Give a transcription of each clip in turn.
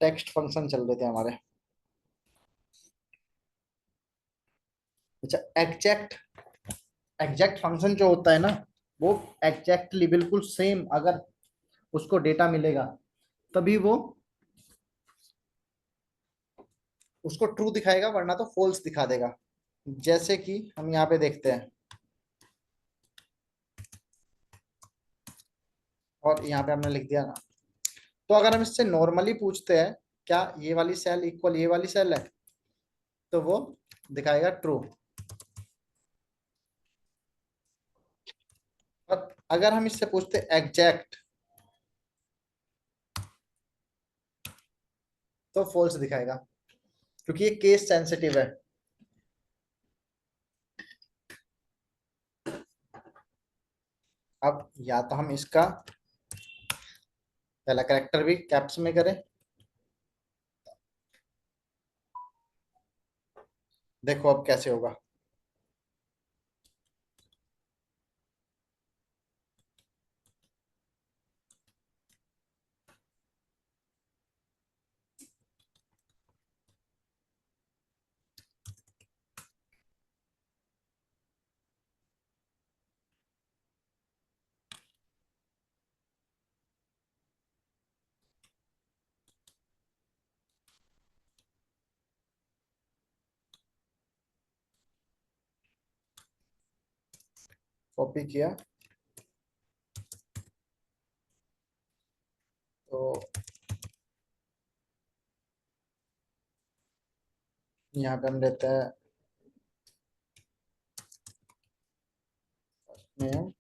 Text function चल रहे थे हमारे। अच्छा, एग्जैक्ट एग्जैक्ट फंक्शन जो होता है ना, वो एग्जैक्टली बिल्कुल सेम अगर उसको डेटा मिलेगा तभी वो उसको ट्रू दिखाएगा, वरना तो फॉल्स दिखा देगा। जैसे कि हम यहाँ पे देखते हैं, और यहाँ पे हमने लिख दिया ना। तो अगर हम इससे नॉर्मली पूछते हैं क्या ये वाली सेल इक्वल ये वाली सेल है, तो वो दिखाएगा ट्रू। और अगर हम इससे पूछते एग्जैक्ट, तो फॉल्स दिखाएगा, क्योंकि ये केस सेंसिटिव है। अब या तो हम इसका पहला कैरेक्टर भी कैप्स में करें। देखो अब कैसे होगा। कॉपी किया, तो यहाँ पे हम लेते हैं नेम,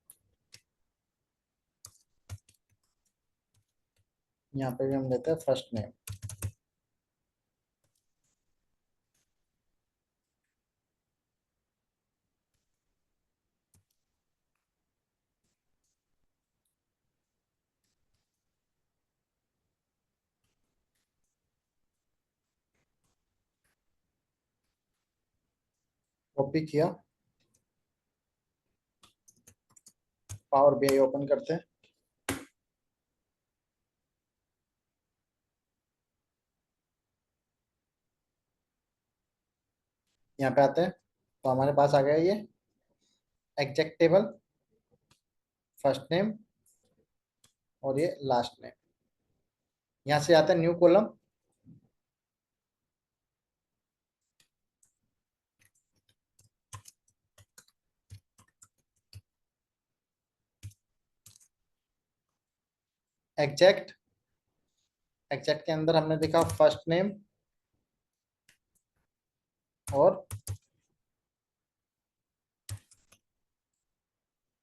यहाँ पे भी हम लेते हैं फर्स्ट नेम। कॉपी किया, पावर बीआई ओपन करते हैं। यहाँ पे आते हैं, तो हमारे पास आ गया ये एग्जैक्ट टेबल, फर्स्ट नेम और ये लास्ट नेम। यहाँ से आता है न्यू कॉलम, एग्जैक्ट। एग्जैक्ट के अंदर हमने देखा फर्स्ट नेम और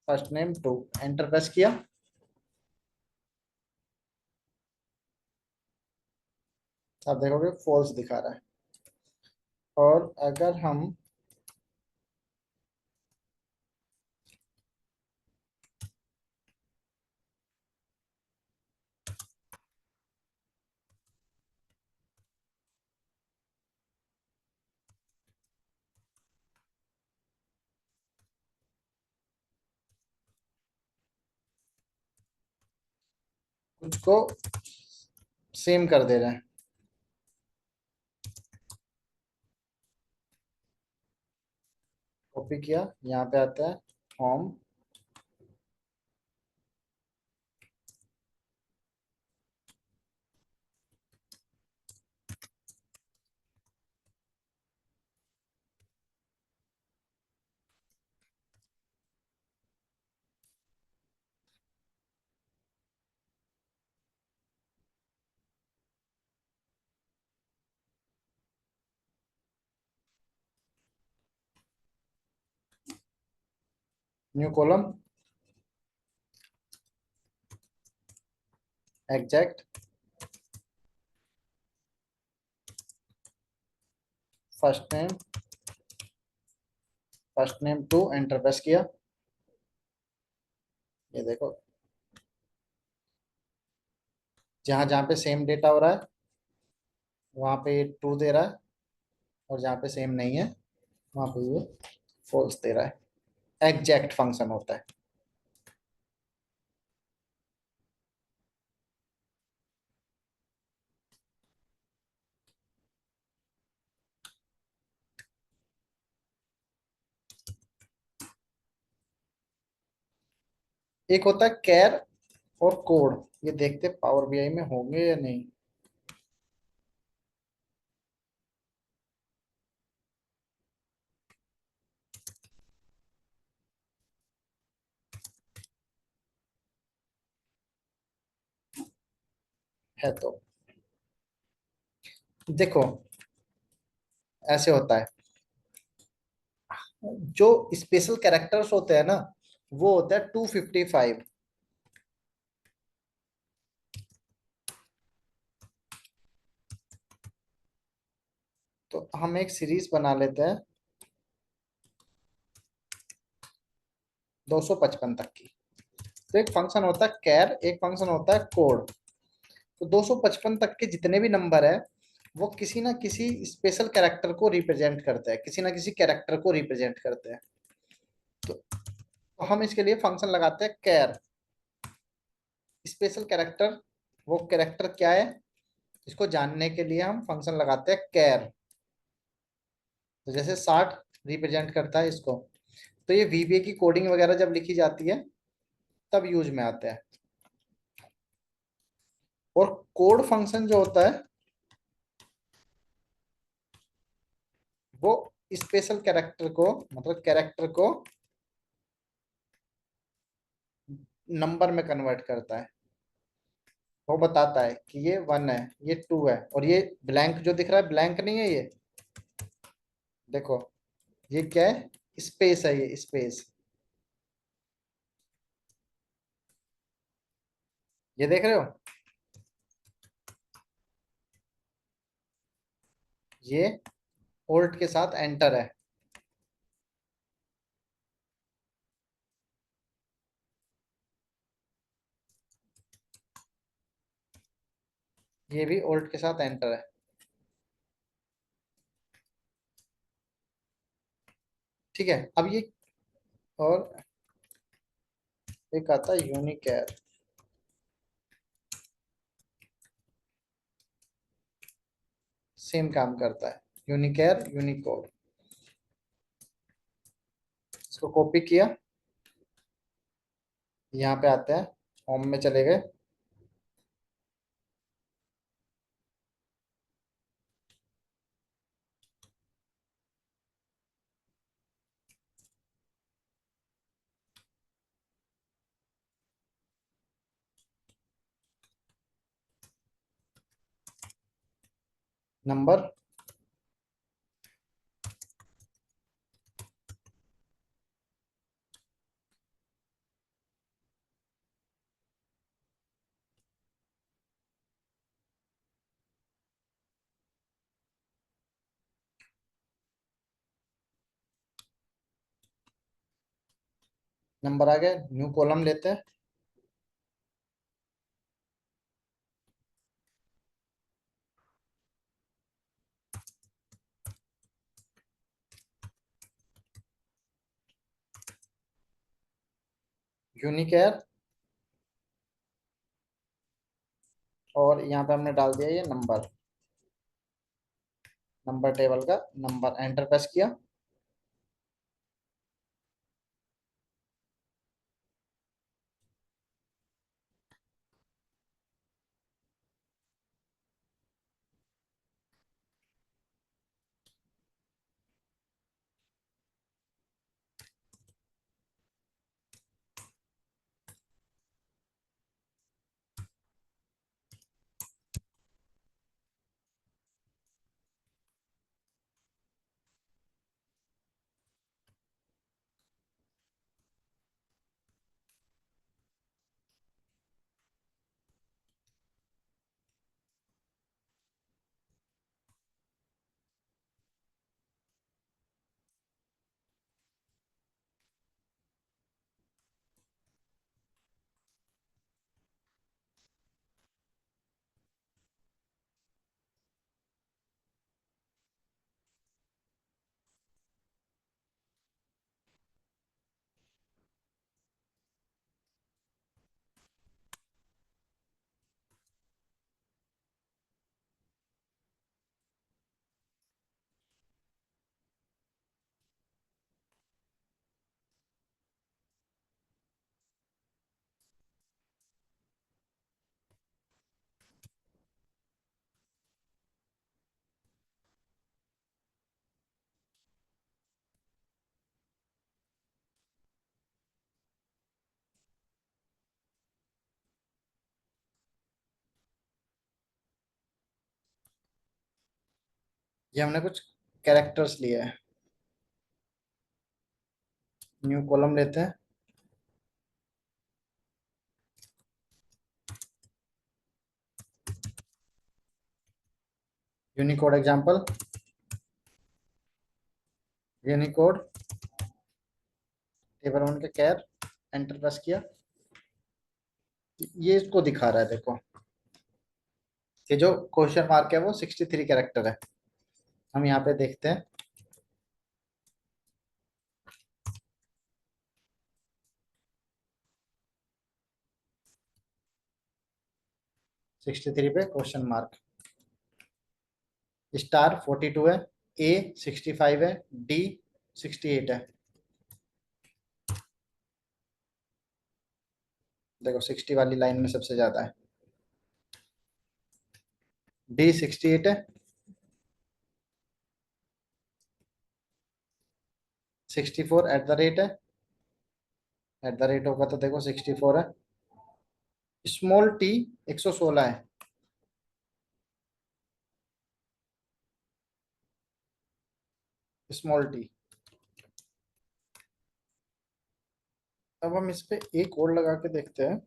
first name two, enter press किया। आप देखोगे फॉल्स दिखा रहा है। और अगर हम कुछ को सेम कर दे रहे हैं, कॉपी किया, यहाँ पे आता है home, new column, exact, first name, first name two, enter press किया। ये देखो, जहां जहां पे सेम डेटा हो रहा है वहां पे ये ट्रू दे रहा है, और जहां पे सेम नहीं है वहां पे ये फॉल्स दे रहा है। एग्जैक्ट फंक्शन होता है। एक होता है कैर और कोड। ये देखते पावर बीआई में होंगे या नहीं। है तो देखो, ऐसे होता है। जो स्पेशल कैरेक्टर्स होते हैं ना, वो होता है 255। तो हम एक सीरीज बना लेते हैं 255 तक की। तो एक फंक्शन होता है कैर, एक फंक्शन होता है कोड। तो 255 तक के जितने भी नंबर है, वो किसी ना किसी स्पेशल कैरेक्टर को रिप्रेजेंट करते हैं, किसी ना किसी कैरेक्टर को रिप्रेजेंट करते हैं। तो हम इसके लिए फंक्शन लगाते हैं कैर स्पेशल कैरेक्टर। वो कैरेक्टर क्या है, इसको जानने के लिए हम फंक्शन लगाते हैं कैर। तो जैसे 60 रिप्रेजेंट करता है इसको। तो ये वीबीए की कोडिंग वगैरह जब लिखी जाती है, तब यूज में आते हैं। और कोड फंक्शन जो होता है, वो स्पेशल कैरेक्टर को, मतलब कैरेक्टर को नंबर में कन्वर्ट करता है। वो बताता है कि ये 1 है, ये 2 है, और ये ब्लैंक जो दिख रहा है, ब्लैंक नहीं है ये। देखो, ये क्या है, स्पेस है, ये स्पेस। ये देख रहे हो, ये ओल्ट के साथ एंटर है। ये भी ओल्ट के साथ एंटर है। ठीक है, अब ये, और एक आता है यूनिकैर। सेम काम करता है, यूनिकैर यूनिकोड। इसको कॉपी किया, यहाँ पे आते हैं, होम में चले गए। नंबर, नंबर आ गया, न्यू कॉलम लेते हैं। यूनिकैर, और यहाँ पे हमने डाल दिया ये नंबर। नंबर टेबल का नंबर, एंटर प्रेस किया। ये हमने कुछ कैरेक्टर्स लिए हैं। न्यू कॉलम लेते हैं। Unicode example, Unicode table one के कैर, एंटर प्रेस किया। ये इसको दिखा रहा है, देखो ये जो क्वेश्चन मार्क है वो 63 कैरेक्टर है। हम यहाँ पे देखते हैं। 63 पे क्वेश्चन मार्क, स्टार 42 है, ए 65 है, डी 68 है। देखो 60 वाली लाइन में सबसे ज्यादा है। डी 68 है, 64 एट द रेट है। एट द रेट होगा तो देखो 64 है। स्मॉल टी 116 है। Small T. अब हम इस पे एक और लगा के देखते हैं।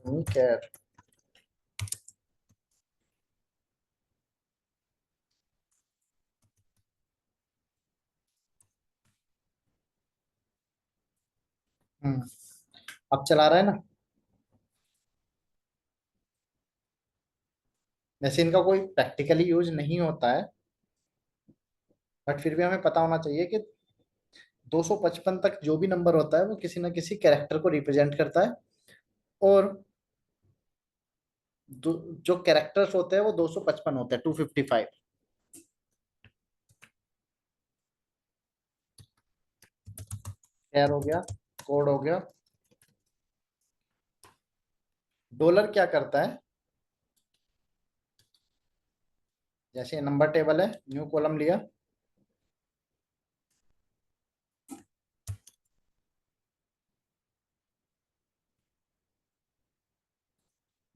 यूनिकैर। हम्म। अब चला रहा है ना। वैसे इनका कोई प्रैक्टिकली यूज नहीं होता है, बट फिर भी हमें पता होना चाहिए कि 255 तक जो भी नंबर होता है वो किसी ना किसी कैरेक्टर को रिप्रेजेंट करता है। और जो कैरेक्टर्स होते हैं वो 255 होते हैं, 255। कैर हो गया, कोड हो गया। डॉलर क्या करता है, जैसे नंबर टेबल है, न्यू कॉलम लिया,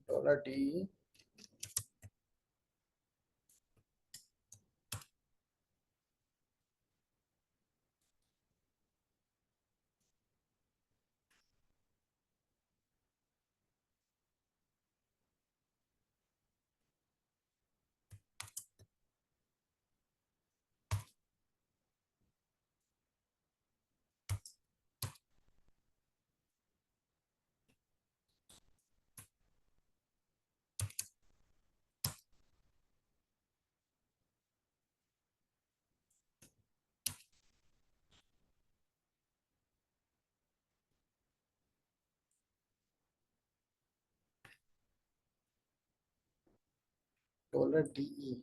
$टी, $डी।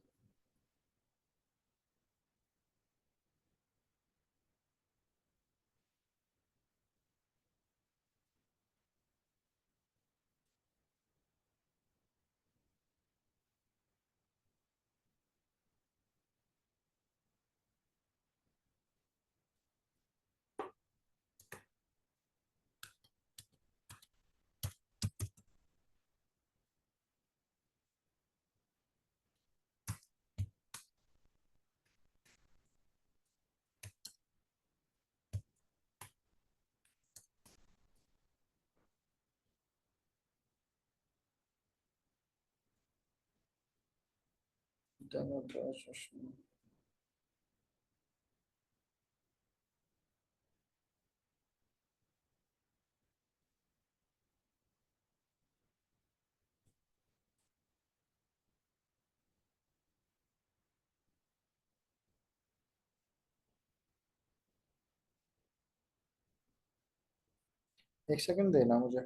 एक सेकंड देना मुझे,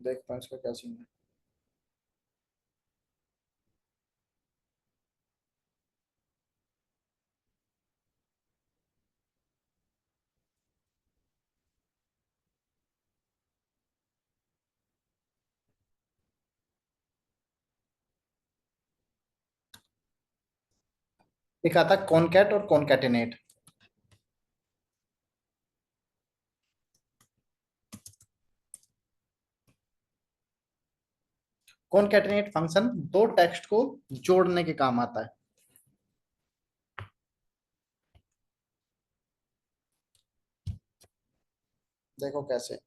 देखता हूँ इसका क्या सीन है। एक आता कॉनकैट और कॉनकैटिनेट। कॉनकैटिनेट फंक्शन दो टेक्स्ट को जोड़ने के काम आता है। देखो कैसे।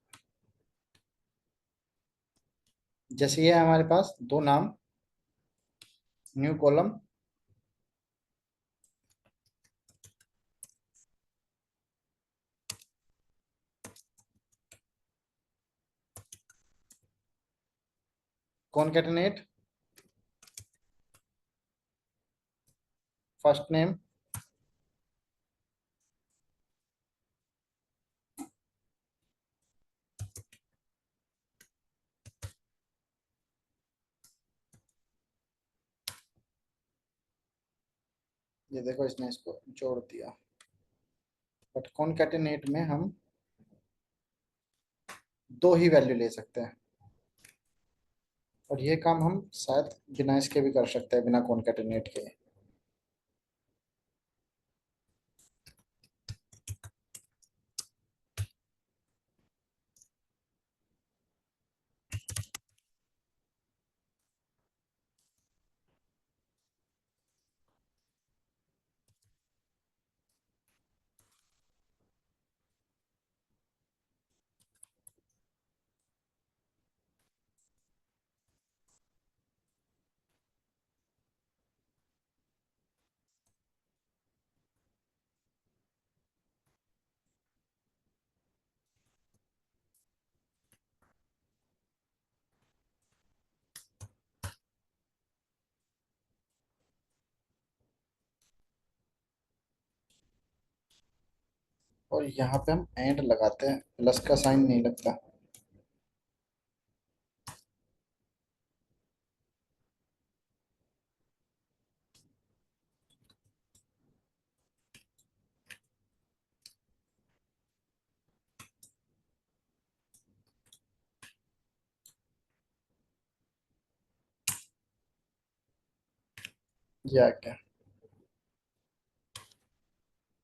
जैसे ये है हमारे पास दो नाम, new column, concatenate first name, ये देखो इसने इसको जोड़ दिया। बट कॉनकैटिनेट में हम दो ही वैल्यू ले सकते हैं, और ये काम हम शायद बिना इसके भी कर सकते हैं, बिना कॉनकैटिनेट के। और यहाँ पे हम एंड लगाते हैं, प्लस का साइन नहीं लगता। ये आ गया।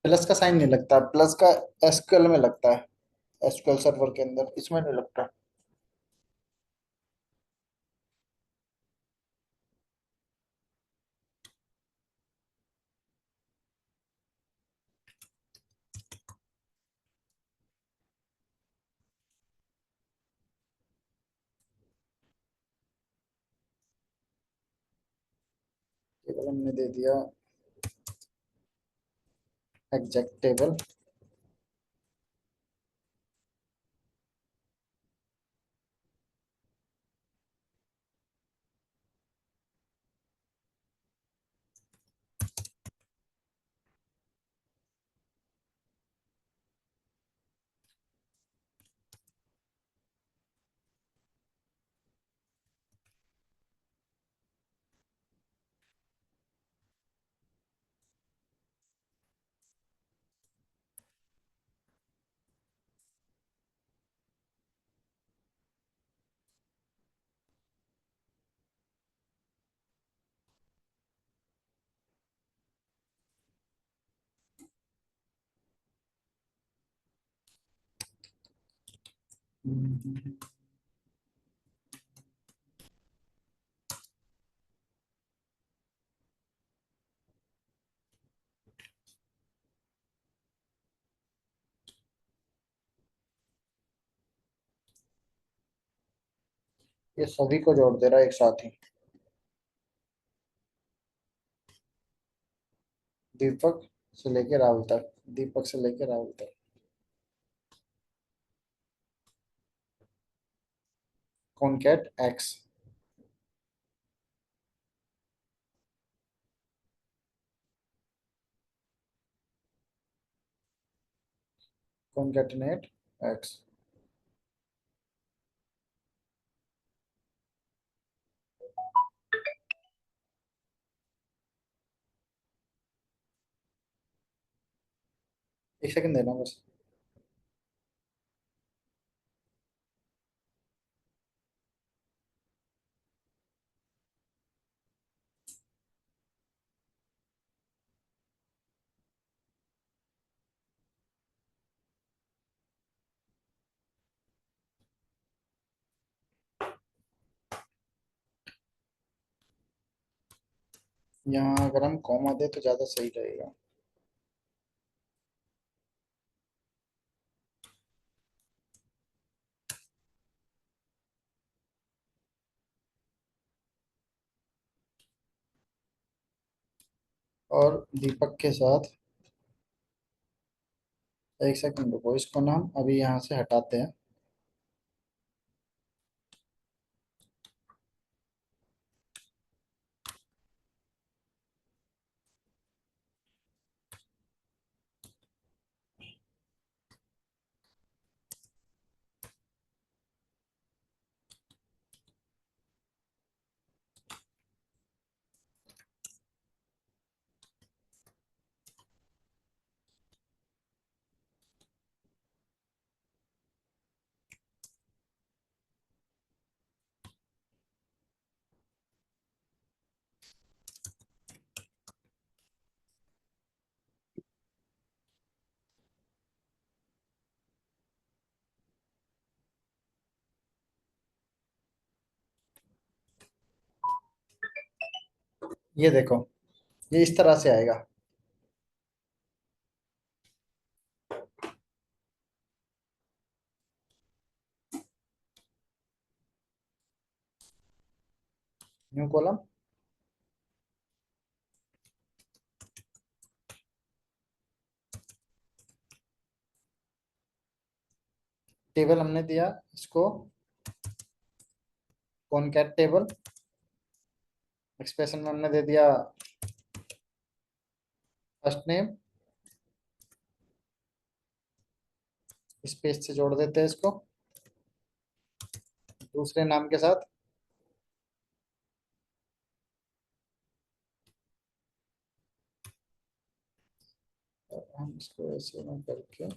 प्लस का साइन नहीं लगता, प्लस का एसक्यूएल में लगता है, एसक्यूएल सर्वर के अंदर, इसमें नहीं लगता। केवल हमने दे दिया एग्जैक्ट टेबल। ये सभी को जोड़ दे रहा है एक साथ ही। दीपक से लेके राहुल तक, दीपक से लेके राहुल तक। Concat x, concatenate x. एक सेकंड देना बस। यहाँ अगर हम कॉमा दे तो ज्यादा सही रहेगा। और दीपक के साथ, एक सेकंड रुको, इसको ना हम अभी यहाँ से हटाते हैं। ये देखो, ये इस तरह से आएगा। New column. टेबल हमने दिया इसको कॉनकैट टेबल। एक्सप्रेशन में हमने दे दिया फर्स्ट नेम, स्पेस से जोड़ देते हैं इसको दूसरे नाम के साथ। और हम इसको ऐसे में करके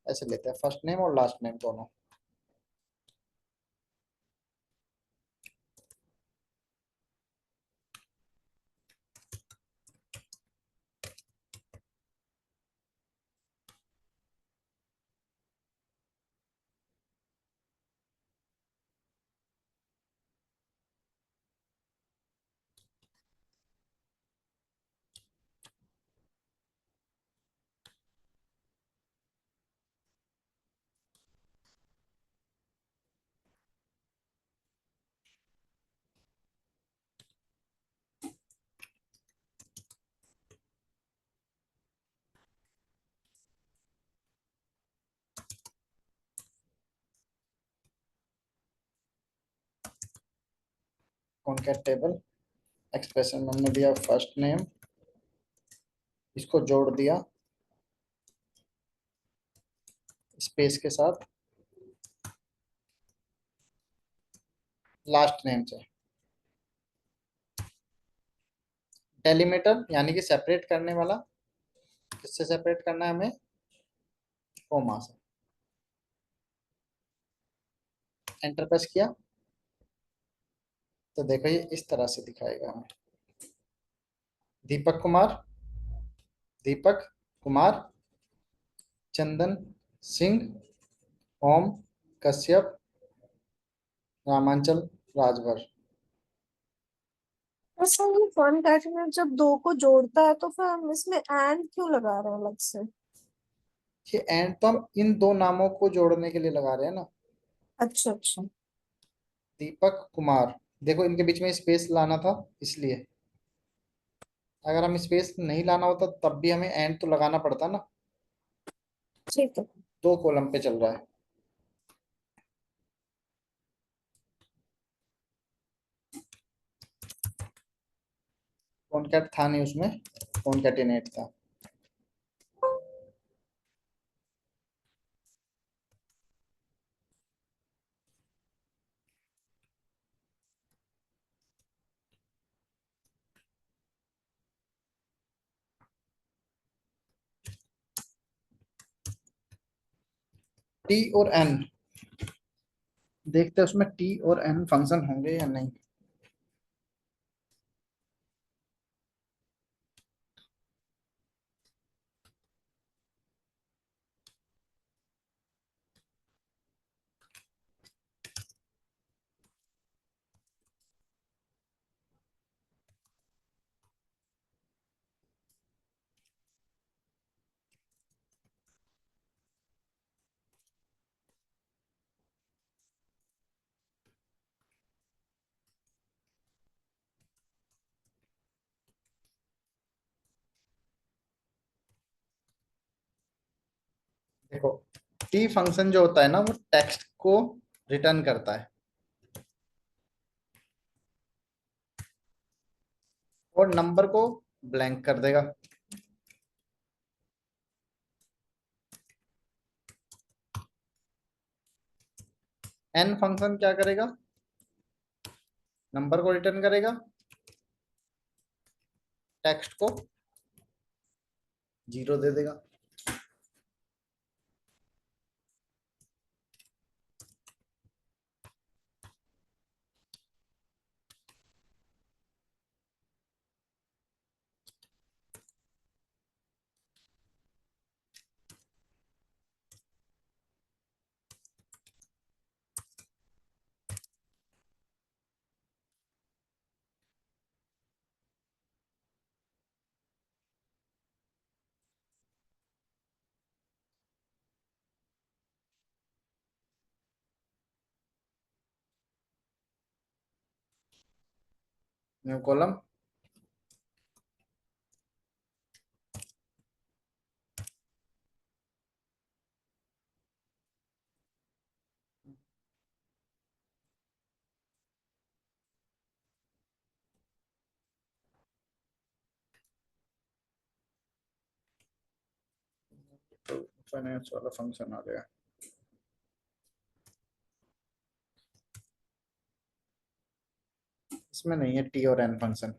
ऐसे लेते हैं, फर्स्ट नेम और लास्ट नेम दोनों। कॉनकैट टेबल, एक्सप्रेशन में हमने दिया फर्स्ट नेम, इसको जोड़ दिया स्पेस के साथ लास्ट नेम से। डेलीमीटर यानी कि सेपरेट करने वाला, किससे सेपरेट करना है हमें, कोमा से। एंटर प्रेस किया तो देखो ये इस तरह से दिखाएगा हमें। दीपक कुमार, दीपक कुमार, चंदन सिंह, ओम कश्यप, रामांचल राजभर। अच्छा, ये फन कैटरीना जब दो को जोड़ता है तो फिर हम इसमें एंड क्यों लगा रहे हैं अलग से? ये एंड तो हम इन दो नामों को जोड़ने के लिए लगा रहे हैं ना। अच्छा अच्छा। दीपक कुमार, देखो इनके बीच में स्पेस लाना था इसलिए। अगर हम स्पेस नहीं लाना होता तब भी हमें एंड तो लगाना पड़ता ना। ठीक है। दो कॉलम पे चल रहा है। कॉनकैट था नहीं उसमें, कॉनकैटिनेट था। टी और एन, देखते हैं उसमें टी और एन फंक्शन होंगे या नहीं। देखो, टी फंक्शन जो होता है ना वो टेक्स्ट को रिटर्न करता है और नंबर को ब्लैंक कर देगा। एन फंक्शन क्या करेगा, नंबर को रिटर्न करेगा, टेक्स्ट को जीरो दे देगा। न्यू कॉलम, तो फाइनेंस वाला फंक्शन आ गया। इसमें नहीं है टी और एन फंक्शन।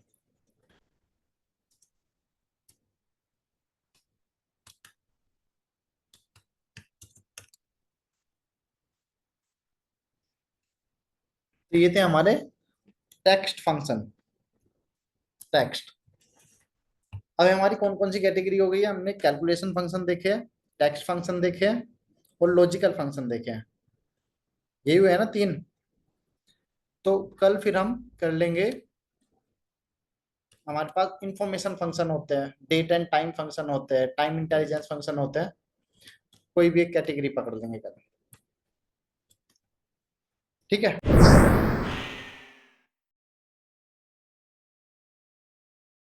तो ये थे हमारे टेक्स्ट फंक्शन। टेक्स्ट, अब हमारी कौन कौन सी कैटेगरी हो गई है, हमने कैलकुलेशन फंक्शन देखे हैं, टेक्स्ट फंक्शन देखे हैं और लॉजिकल फंक्शन देखे हैं। यही हुआ है ना तीन। तो कल फिर हम कर लेंगे, हमारे पास इंफॉर्मेशन फंक्शन होते हैं, डेट एंड टाइम फंक्शन होते हैं, टाइम इंटेलिजेंस फंक्शन होते हैं। कोई भी एक कैटेगरी पकड़ लेंगे कल, ठीक है।